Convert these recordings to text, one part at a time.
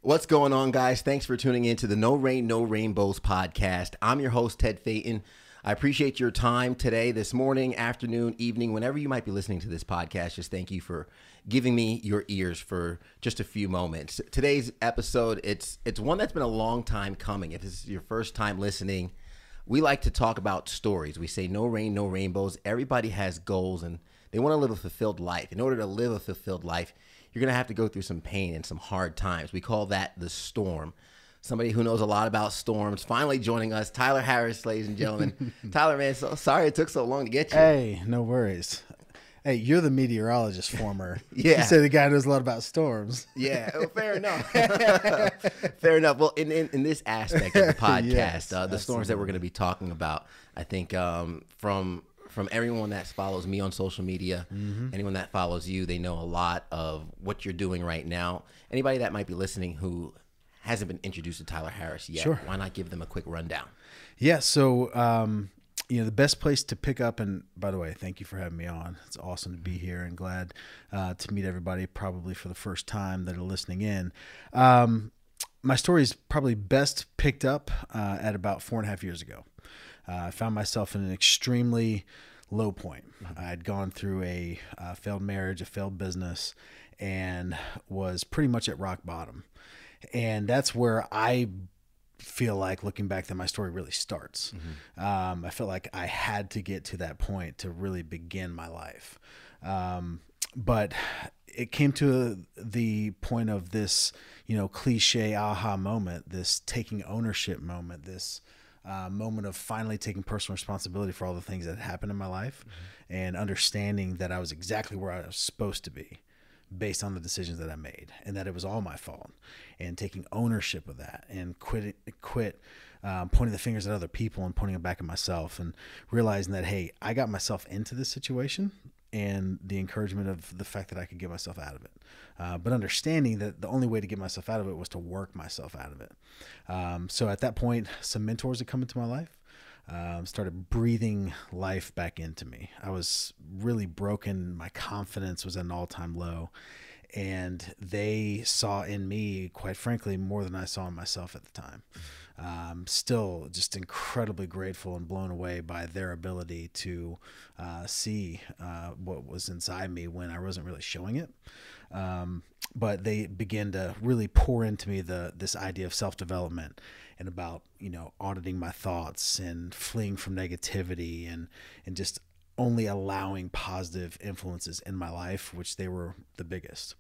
What's going on, guys? Thanks for tuning in to the No Rain, No Rainbows podcast. I'm your host, Ted Phaeton. I appreciate your time today, this morning, afternoon, evening, whenever you might be listening to this podcast. Just thank you for giving me your ears for just a few moments. Today's episode, it's one that's been a long time coming. If this is your first time listening, we like to talk about stories. We say no rain, no rainbows. Everybody has goals and they want to live a fulfilled life. In order to live a fulfilled life, you're going to have to go through some pain and some hard times. We call that the storm. Somebody who knows a lot about storms finally joining us, Tyler Harris, ladies and gentlemen. Tyler, man, so sorry it took so long to get you. Hey, no worries. Hey, you're the meteorologist former. Yeah. You say the guy knows a lot about storms. Yeah, well, fair enough. Fair enough. Well, in this aspect of the podcast, Yes, the storms that we're going to be talking about, I think from everyone that follows me on social media, anyone that follows you, they know a lot of what you're doing right now. Anybody that might be listening who hasn't been introduced to Tyler Harris yet, Sure. Why not give them a quick rundown? Yeah, so the best place to pick up, and by the way, thank you for having me on. It's awesome to be here and glad to meet everybody probably for the first time that are listening in. My story is probably best picked up at about 4.5 years ago. I found myself in an extremely low point. I'd gone through a failed marriage, a failed business, and was pretty much at rock bottom. And that's where I feel like, looking back, that my story really starts. I felt like I had to get to that point to really begin my life. But it came to the point of this, cliche aha moment, this taking ownership moment, this moment of finally taking personal responsibility for all the things that happened in my life and understanding that I was exactly where I was supposed to be based on the decisions that I made and that it was all my fault, and taking ownership of that and quit pointing the fingers at other people and pointing it back at myself, and realizing that, hey, I got myself into this situation, and the encouragement of the fact that I could get myself out of it. But understanding that the only way to get myself out of it was to work myself out of it. So at that point, some mentors had come into my life, started breathing life back into me. I was really broken. My confidence was at an all-time low. And they saw in me, quite frankly, more than I saw in myself at the time. Still just incredibly grateful and blown away by their ability to see what was inside me when I wasn't really showing it. But they began to really pour into me this idea of self-development and about, auditing my thoughts and fleeing from negativity and just only allowing positive influences in my life, which they were the biggest.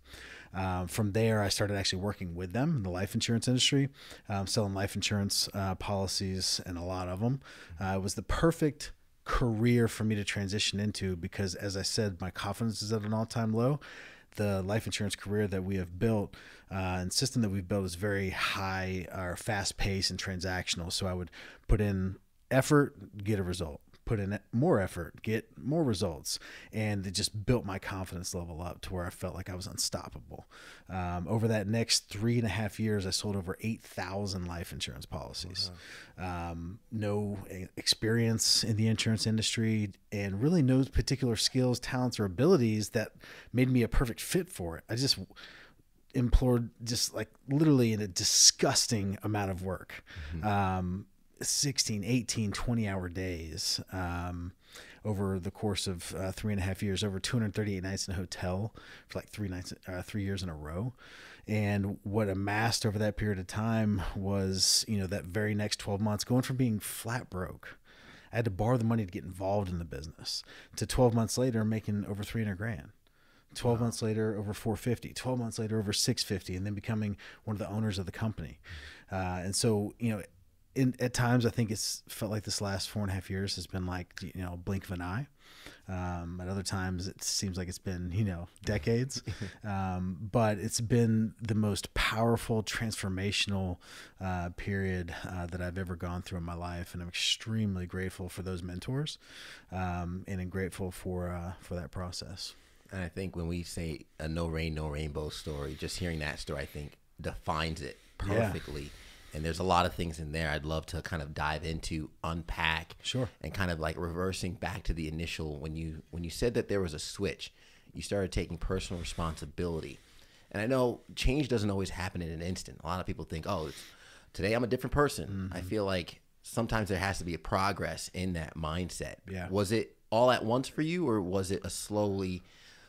From there, I started actually working with them in the life insurance industry, selling life insurance policies, and a lot of them. It was the perfect career for me to transition into because, as I said, my confidence is at an all-time low. The life insurance career that we have built and system that we've built is very high or fast paced and transactional. So I would put in effort, get a result. Put in more effort, get more results. And it just built my confidence level up to where I felt like I was unstoppable. Over that next 3.5 years, I sold over 8,000 life insurance policies. No experience in the insurance industry and really no particular skills, talents, or abilities that made me a perfect fit for it. I just implored just like literally in a disgusting amount of work. 16, 18, 20-hour days over the course of 3.5 years, over 238 nights in a hotel for like 3 years in a row. And what amassed over that period of time was, that very next 12 months, going from being flat broke, I had to borrow the money to get involved in the business, to 12 months later making over 300 grand. 12 months later, over 450, 12 months later, over 650, and then becoming one of the owners of the company. And so, at times, I think it's felt like this last 4.5 years has been like, a blink of an eye. At other times, it seems like it's been, decades. But it's been the most powerful, transformational period that I've ever gone through in my life. And I'm extremely grateful for those mentors and I'm grateful for that process. And I think when we say a no rain, no rainbow story, just hearing that story, I think defines it perfectly. Yeah. And there's a lot of things in there I'd love to kind of dive into, unpack, sure, and kind of like reversing back to the initial when you said that there was a switch, you started taking personal responsibility. And I know change doesn't always happen in an instant. A lot of people think, oh, today I'm a different person. I feel like sometimes there has to be a progress in that mindset. Yeah. Was it all at once for you, or was it a slowly,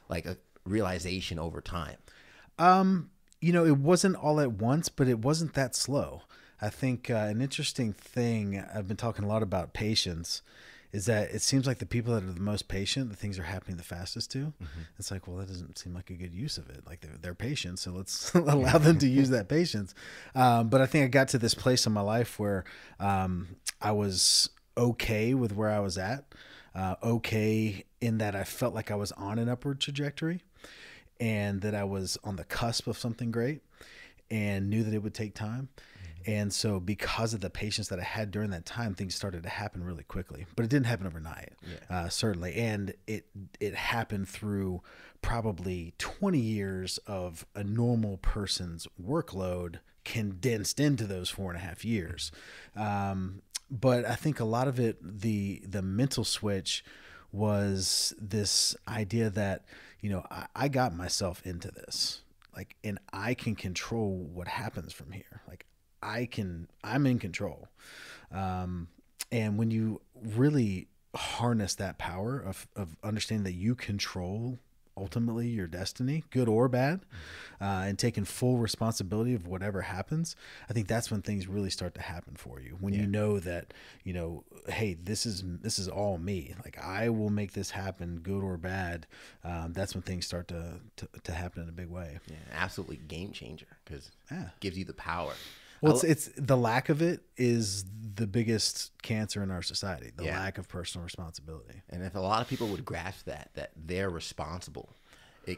like a realization over time? It wasn't all at once, but it wasn't that slow. I think an interesting thing, I've been talking a lot about patience, is that it seems like the people that are the most patient, the things are happening the fastest to. It's like, well, that doesn't seem like a good use of it. Like they're patient, so let's allow them to use that patience. But I think I got to this place in my life where I was okay with where I was at, okay in that I felt like I was on an upward trajectory and that I was on the cusp of something great and knew that it would take time. And so because of the patience that I had during that time, things started to happen really quickly, but it didn't happen overnight, certainly. And it happened through probably 20 years of a normal person's workload condensed into those 4.5 years. But I think a lot of it, the mental switch was this idea that, I got myself into this, like, and I can control what happens from here. Like, I'm in control. And when you really harness that power of understanding that you control ultimately your destiny, good or bad, and taking full responsibility of whatever happens, I think that's when things really start to happen for you. When you know that, hey, this is all me. Like, I will make this happen, good or bad. That's when things start to happen in a big way. Yeah, absolutely game changer, because it gives you the power. Well, it's the lack of it is the biggest cancer in our society, the lack of personal responsibility. And if a lot of people would grasp that they're responsible, a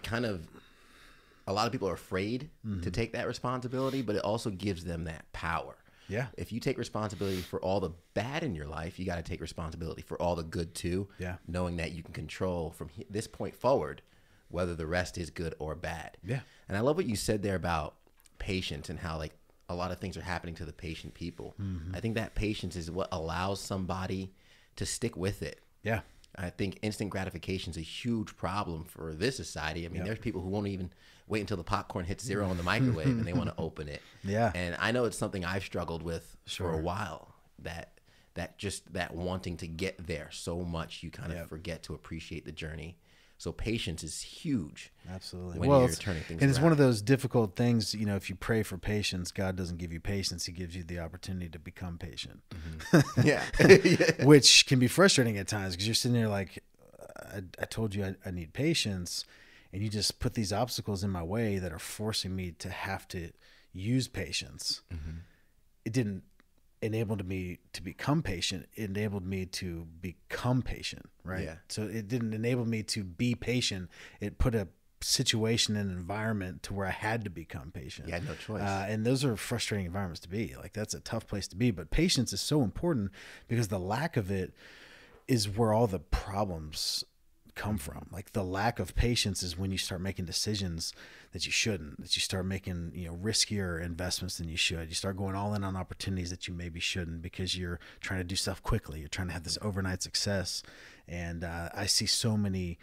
lot of people are afraid to take that responsibility, but it also gives them that power. Yeah. If you take responsibility for all the bad in your life, you got to take responsibility for all the good too. Yeah. Knowing that you can control from this point forward whether the rest is good or bad. Yeah. And I love what you said there about patience and how, like, a lot of things are happening to the patient people. I think that patience is what allows somebody to stick with it. Yeah. I think instant gratification is a huge problem for this society. I mean, there's people who won't even wait until the popcorn hits zero in the microwave and they want to open it. Yeah. And I know it's something I've struggled with for a while, that wanting to get there so much, you kind of forget to appreciate the journey. So patience is huge. Absolutely. When you're turning things and it's around. one of those difficult things, if you pray for patience, God doesn't give you patience. He gives you the opportunity to become patient. Yeah. Which can be frustrating at times because you're sitting there like, I told you I need patience, and you just put these obstacles in my way that are forcing me to have to use patience. It didn't enable me to become patient. It enabled me to become patient, right? Yeah. So it didn't enable me to be patient. It put a situation and environment to where I had to become patient. You had no choice. And those are frustrating environments to be. Like, that's a tough place to be. But patience is so important because the lack of it is where all the problems come from. Like, the lack of patience is when you start making decisions that you shouldn't, that you start making, riskier investments than you should. You start going all in on opportunities that you maybe shouldn't because you're trying to do stuff quickly. You're trying to have this overnight success. And I see so many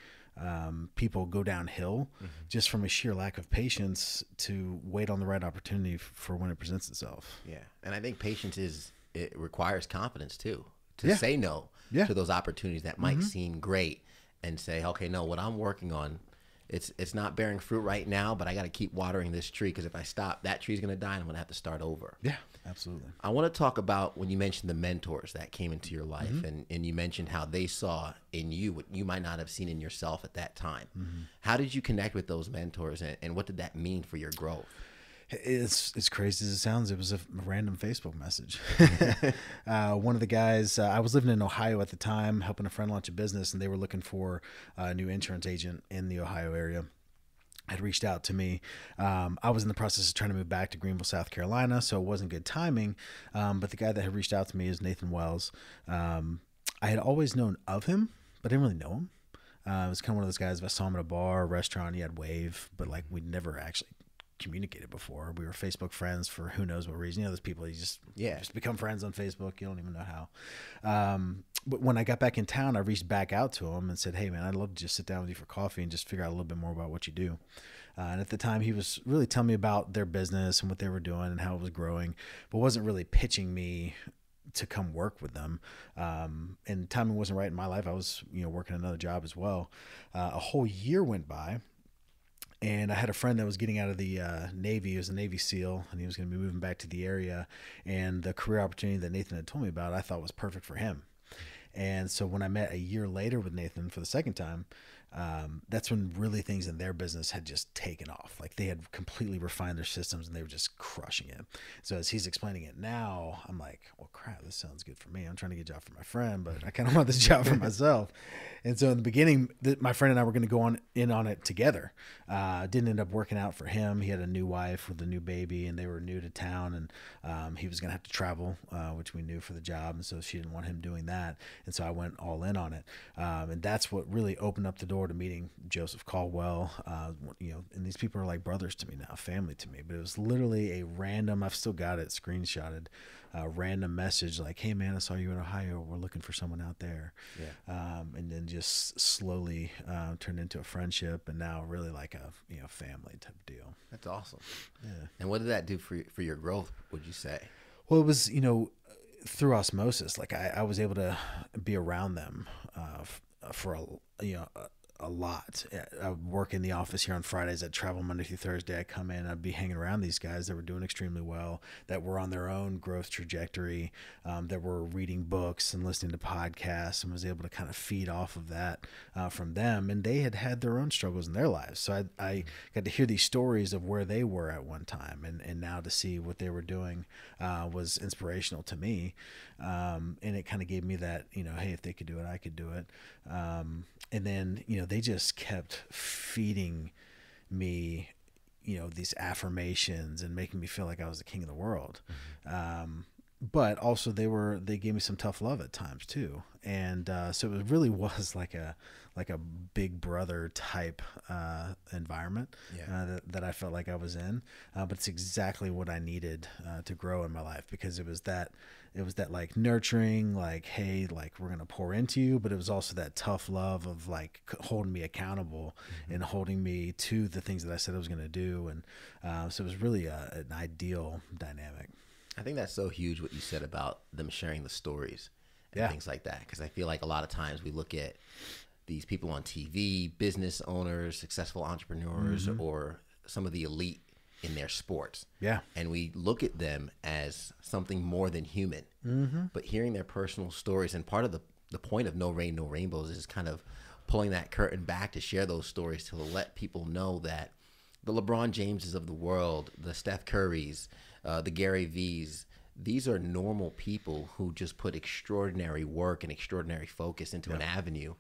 people go downhill just from a sheer lack of patience to wait on the right opportunity for when it presents itself. Yeah. And I think patience it requires confidence too, to say no to those opportunities that might seem great, and say, okay, no, what I'm working on, it's not bearing fruit right now, but I got to keep watering this tree, because if I stop, that tree's going to die and I'm going to have to start over. Yeah, absolutely. I want to talk about when you mentioned the mentors that came into your life, and you mentioned how they saw in you what you might not have seen in yourself at that time. How did you connect with those mentors, and what did that mean for your growth? It's crazy as it sounds. It was a random Facebook message. One of the guys, I was living in Ohio at the time, helping a friend launch a business, and they were looking for a new insurance agent in the Ohio area. Had reached out to me. I was in the process of trying to move back to Greenville, South Carolina, so it wasn't good timing. But the guy that had reached out to me is Nathan Wells. I had always known of him, but I didn't really know him. It was kind of one of those guys, if I saw him at a bar, a restaurant, he had wave, but like we'd never actually communicated before. We were Facebook friends for who knows what reason. Those people, you just become friends on Facebook. You don't even know how. But when I got back in town, I reached back out to him and said, hey man, I'd love to just sit down with you for coffee and just figure out a little bit more about what you do. And at the time, he was really telling me about their business and what they were doing and how it was growing, but wasn't really pitching me to come work with them. And timing wasn't right in my life. I was, working another job as well. A whole year went by. And I had a friend that was getting out of the Navy. He was a Navy SEAL, and he was going to be moving back to the area. And the career opportunity that Nathan had told me about, I thought was perfect for him. And so when I met a year later with Nathan for the second time, that's when really things in their business had just taken off. Like they had completely refined their systems and they were just crushing it. So as he's explaining it now, I'm like, well, crap, this sounds good for me. I'm trying to get a job for my friend, but I kind of want this job for myself. And so in the beginning, my friend and I were going to go in on it together. Didn't end up working out for him. He had a new wife with a new baby, and they were new to town, and he was going to have to travel, which we knew for the job. And so she didn't want him doing that. And so I went all in on it. And that's what really opened up the door to meeting Joseph Caldwell. And these people are like brothers to me now, family to me. But it was literally a random, I've still got it screenshotted, random message like, hey man, I saw you in Ohio. We're looking for someone out there. Yeah. And then just slowly turned into a friendship, and now really like a family type deal. That's awesome. Yeah. And what did that do for your growth, would you say? Well, it was, through osmosis. Like I was able to be around them for a lot. I would work in the office here on Fridays. I'd travel Monday through Thursday. I'd come in. I'd be hanging around these guys that were doing extremely well, that were on their own growth trajectory, that were reading books and listening to podcasts, and was able to kind of feed off of that from them. And they had their own struggles in their lives. So I got to hear these stories of where they were at one time, and now to see what they were doing was inspirational to me. And it kind of gave me that, hey, if they could do it, I could do it. And then, they just kept feeding me, these affirmations and making me feel like I was the king of the world. Mm-hmm. But also they gave me some tough love at times too. And so it really was like a big brother type environment. Yeah. That I felt like I was in. But it's exactly what I needed to grow in my life, because it was that like nurturing, like, hey, like we're going to pour into you, but it was also that tough love of like holding me accountable. Mm-hmm. And holding me to the things that I said I was going to do. And so it was really an ideal dynamic. I think that's so huge what you said about them sharing the stories and yeah. things like that. Because I feel like a lot of times we look at these people on TV, business owners, successful entrepreneurs, mm-hmm. or some of the elite in their sports. Yeah. And we look at them as something more than human. Mm-hmm. But hearing their personal stories, and part of the point of No Rain, No Rainbows is kind of pulling that curtain back to share those stories, to let people know that the LeBron Jameses of the world, the Steph Currys, the Gary V's, these are normal people who just put extraordinary work and extraordinary focus into an avenue.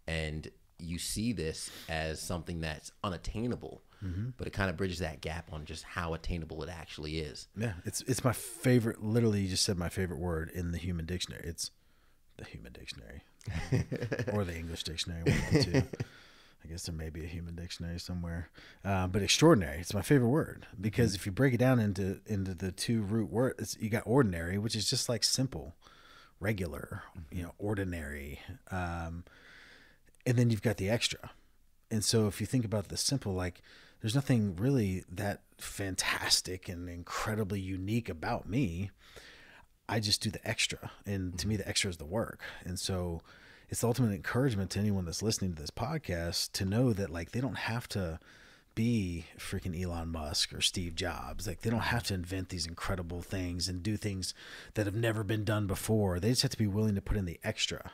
And you see this as something that's unattainable, mm-hmm. but it kind of bridges that gap on just how attainable it actually is. Yeah, it's my favorite. Literally, you just said my favorite word in the Human Dictionary. It's the Human Dictionary, or the English Dictionary. One of the two. I guess there may be a Human Dictionary somewhere, but extraordinary. It's my favorite word, because mm-hmm. if you break it down into the two root words, you got ordinary, which is just like simple, regular, mm-hmm. Ordinary. And then you've got the extra. And so if you think about the simple, like there's nothing really that fantastic and incredibly unique about me. I just do the extra. And to me, the extra is the work. And so it's the ultimate encouragement to anyone that's listening to this podcast to know that like they don't have to be freaking Elon Musk or Steve Jobs. Like they don't have to invent these incredible things and do things that have never been done before. They just have to be willing to put in the extra.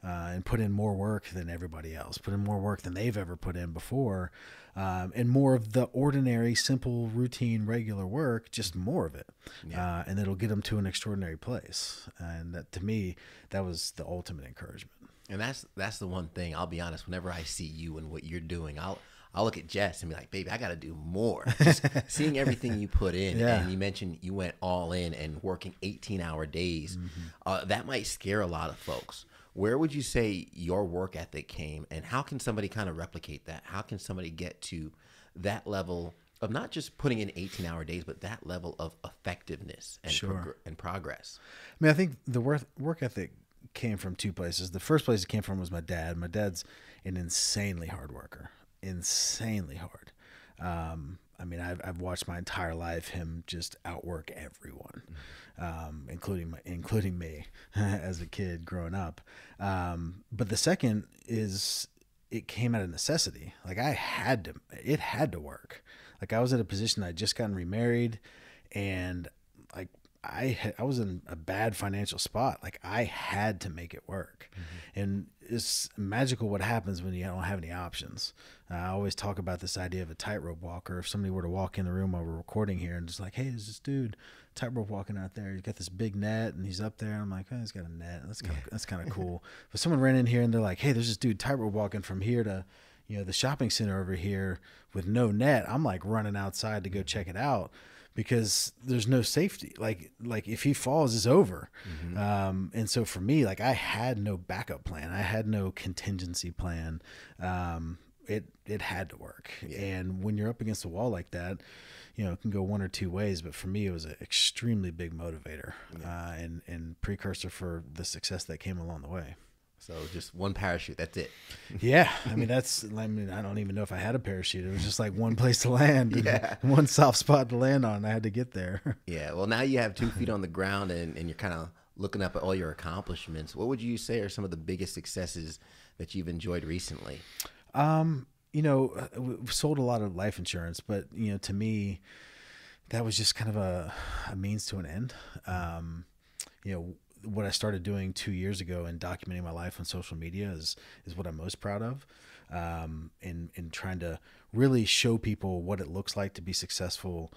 And put in more work than everybody else, put in more work than they've ever put in before, and more of the ordinary, simple, routine, regular work, just more of it. Yeah. And it'll get them to an extraordinary place. And that, to me, that was the ultimate encouragement. And that's the one thing, I'll be honest, whenever I see you and what you're doing, I'll look at Jess and be like, baby, I got to do more. Just seeing everything you put in. Yeah. And you mentioned you went all in and working 18-hour days. Mm-hmm. That might scare a lot of folks. Where would you say your work ethic came, and how can somebody kind of replicate that? How can somebody get to that level of not just putting in 18-hour days, but that level of effectiveness and, sure. and progress? I mean, I think the work ethic came from two places. The first place it came from was my dad. My dad's an insanely hard worker, insanely hard. I mean, I've watched my entire life him just outwork everyone, including me as a kid growing up. But the second is it came out of necessity. Like it had to work. Like I was in a position, I'd just gotten remarried, and like I was in a bad financial spot. Like I had to make it work. And it's magical what happens when you don't have any options. I always talk about this idea of a tightrope walker. If somebody were to walk in the room while we're recording here and just like, hey, there's this dude tightrope walking out there. He's got this big net and he's up there. And I'm like, oh, he's got a net. That's kind of cool. But someone ran in here and they're like, hey, there's this dude tightrope walking from here to, the shopping center over here with no net. I'm like running outside to go check it out, because there's no safety. Like if he falls, it's over. And so for me, like I had no backup plan. I had no contingency plan. It had to work. And when you're up against a wall like that, it can go one or two ways. But for me, it was an extremely big motivator and precursor for the success that came along the way. So just one parachute, that's it. Yeah. I mean, I don't even know if I had a parachute. It was just like one place to land, and one soft spot to land on. And I had to get there. Yeah. Well, now you have 2 feet on the ground and you're kind of looking up at all your accomplishments. What would you say are some of the biggest successes that you've enjoyed recently? We sold a lot of life insurance, but, to me, that was just kind of a means to an end. What I started doing 2 years ago and documenting my life on social media is what I'm most proud of. In trying to really show people what it looks like to be successful,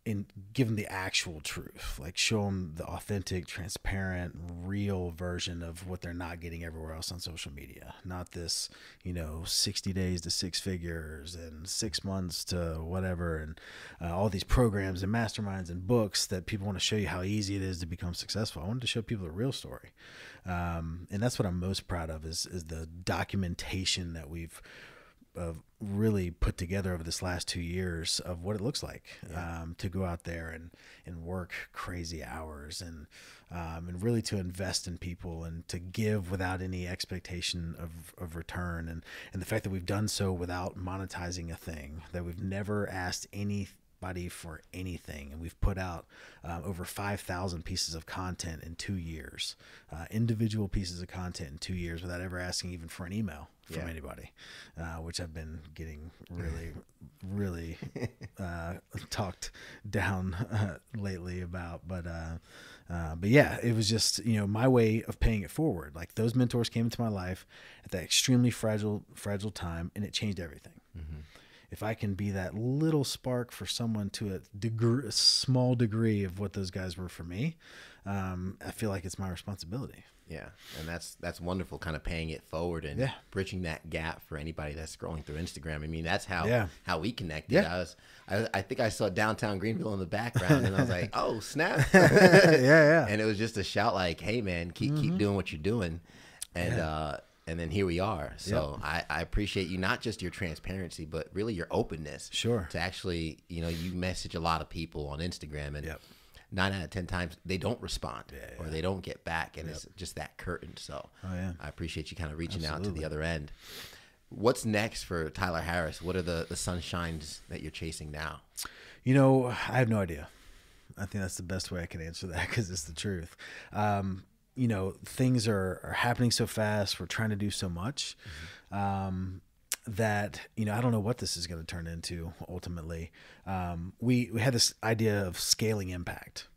and give them the actual truth, like show them the authentic, transparent, real version of what they're not getting everywhere else on social media. Not this, 60 days to six figures and 6 months to whatever. And all these programs and masterminds and books that people want to show you how easy it is to become successful. I wanted to show people the real story. And that's what I'm most proud of is the documentation that we've really put together over this last 2 years of what it looks like to go out there and work crazy hours and really to invest in people and to give without any expectation of return. And the fact that we've done so without monetizing a thing, that we've never asked anybody for anything. And we've put out over 5,000 pieces of content in 2 years, individual pieces of content in 2 years without ever asking even for an email from anybody, which I've been getting really talked down lately about. But yeah, it was just, my way of paying it forward. Like those mentors came into my life at that extremely fragile time, and it changed everything. If I can be that little spark for someone to a small degree of what those guys were for me, I feel like it's my responsibility. Yeah, and that's wonderful, kind of paying it forward and bridging that gap for anybody that's scrolling through Instagram. I mean, that's how we connected. Yeah. I think I saw downtown Greenville in the background, and I was like, oh, snap. Yeah. And it was just a shout like, hey, man, keep doing what you're doing. And then here we are. So I appreciate you, not just your transparency, but really your openness. Sure. To actually, you message a lot of people on Instagram, and 9 out of 10 times they don't respond or they don't get back, and it's just that curtain. So I appreciate you kind of reaching out to the other end. What's next for Tyler Harris? What are the sunshines that you're chasing now? I have no idea. I think that's the best way I can answer that, because it's the truth. Things are happening so fast. We're trying to do so much that, I don't know what this is going to turn into ultimately. We had this idea of scaling impact.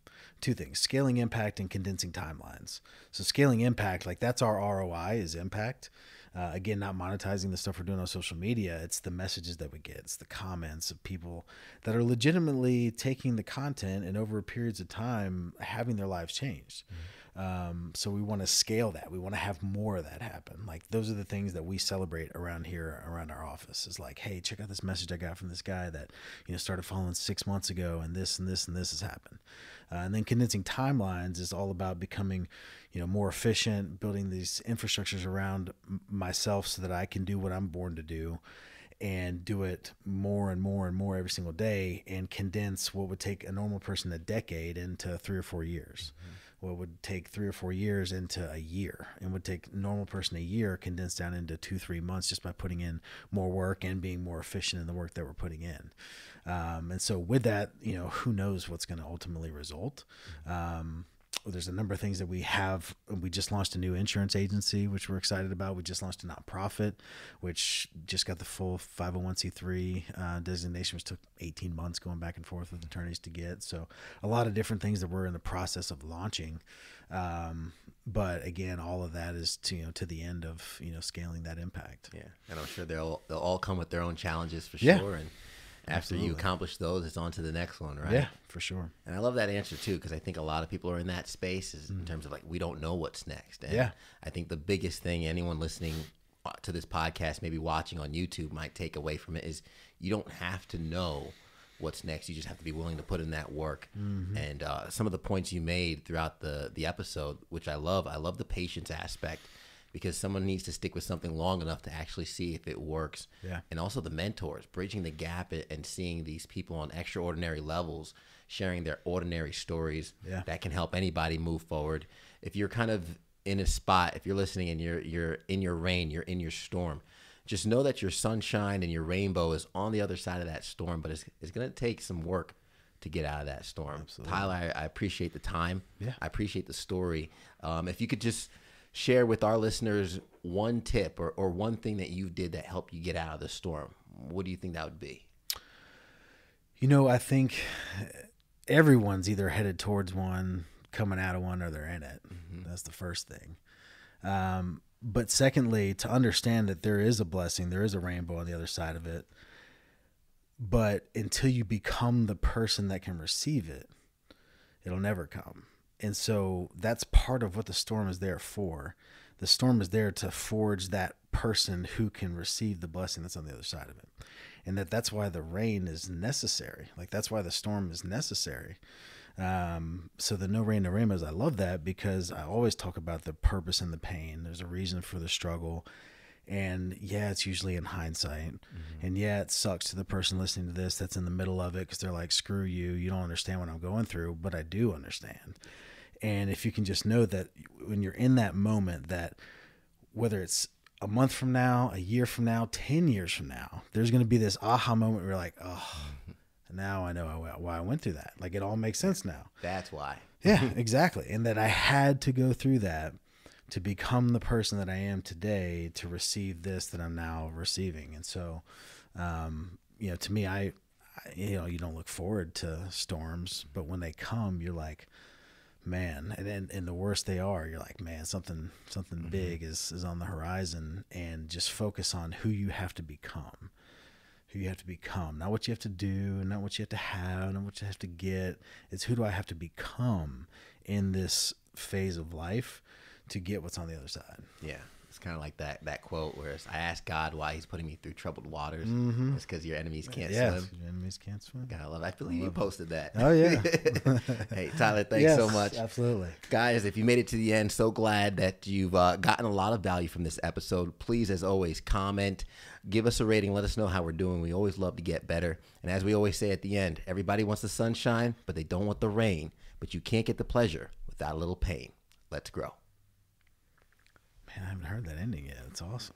Two things: scaling impact and condensing timelines. So scaling impact, like that's our ROI, is impact. Again, not monetizing the stuff we're doing on social media. It's the messages that we get. It's the comments of people that are legitimately taking the content and over periods of time having their lives changed. So we want to scale that. We want to have more of that happen. Like those are the things that we celebrate around here, around our office. Is like, hey, check out this message I got from this guy that, started following 6 months ago, and this and this and this has happened. And then condensing timelines is all about becoming, more efficient, building these infrastructures around myself so that I can do what I'm born to do, and do it more and more and more every single day, and condense what would take a normal person a decade into 3 or 4 years. what would take 3 or 4 years into a year, and would take a normal person a year condensed down into 2-3 months just by putting in more work and being more efficient in the work that we're putting in. And so with that, who knows what's going to ultimately result. There's a number of things that we have. We just launched a new insurance agency, which we're excited about. We just launched a nonprofit, which just got the full 501c3 designation, which took 18 months going back and forth with attorneys to get. So a lot of different things that we're in the process of launching. But again, all of that is to the end of, scaling that impact. Yeah. And I'm sure they'll all come with their own challenges for Yeah. sure. And after you accomplish those, it's on to the next one, right? Yeah, for sure. And I love that answer too, because I think a lot of people are in that space in terms of like, we don't know what's next. And Yeah. I think the biggest thing anyone listening to this podcast, maybe watching on YouTube, might take away from it is you don't have to know what's next. You just have to be willing to put in that work. And some of the points you made throughout the episode, which I love the patience aspect, because someone needs to stick with something long enough to actually see if it works. Yeah. And also the mentors, bridging the gap and seeing these people on extraordinary levels, sharing their ordinary stories. Yeah. That can help anybody move forward. If you're kind of in a spot, if you're listening and you're in your rain, you're in your storm, just know that your sunshine and your rainbow is on the other side of that storm, but it's going to take some work to get out of that storm. Absolutely. Tyler, I appreciate the time. Yeah. I appreciate the story. If you could just share with our listeners one tip or one thing that you did that helped you get out of the storm, what do you think that would be? I think everyone's either headed towards one, coming out of one, or they're in it. That's the first thing. But secondly, to understand that there is a blessing, there is a rainbow on the other side of it. But until you become the person that can receive it, it'll never come. And so that's part of what the storm is there for. The storm is there to forge that person who can receive the blessing that's on the other side of it. And that's why the rain is necessary. Like, that's why the storm is necessary. So the no rain, no rainbows, I love that, because I always talk about the purpose and the pain. There's a reason for the struggle. And yeah, it's usually in hindsight. And yeah, it sucks to the person listening to this that's in the middle of it, because they're like, screw you, you don't understand what I'm going through. But I do understand. And if you can just know that when you're in that moment, that whether it's a month from now, a year from now, 10 years from now, there's going to be this aha moment where you're like, oh, now I know why I went through that. Like, it all makes sense now. That's why. Yeah, exactly. And that I had to go through that to become the person that I am today, to receive this that I'm now receiving. And so, to me, I you don't look forward to storms, but when they come, you're like, man, and the worse they are, you're like, man, something big is on the horizon. And just focus on who you have to become. Who you have to become, not what you have to do, not what you have to have, not what you have to get. It's who do I have to become in this phase of life to get what's on the other side. Yeah. It's kind of like that quote where I ask God why he's putting me through troubled waters. It's because your enemies can't swim. Your enemies can't swim. God, I love it. I believe you posted that. Oh, yeah. Hey, Tyler, thanks so much. Absolutely. Guys, if you made it to the end, so glad that you've gotten a lot of value from this episode. Please, as always, comment, give us a rating, let us know how we're doing. We always love to get better. And as we always say at the end, everybody wants the sunshine, but they don't want the rain. But you can't get the pleasure without a little pain. Let's grow. Man, I haven't heard that ending yet. It's awesome.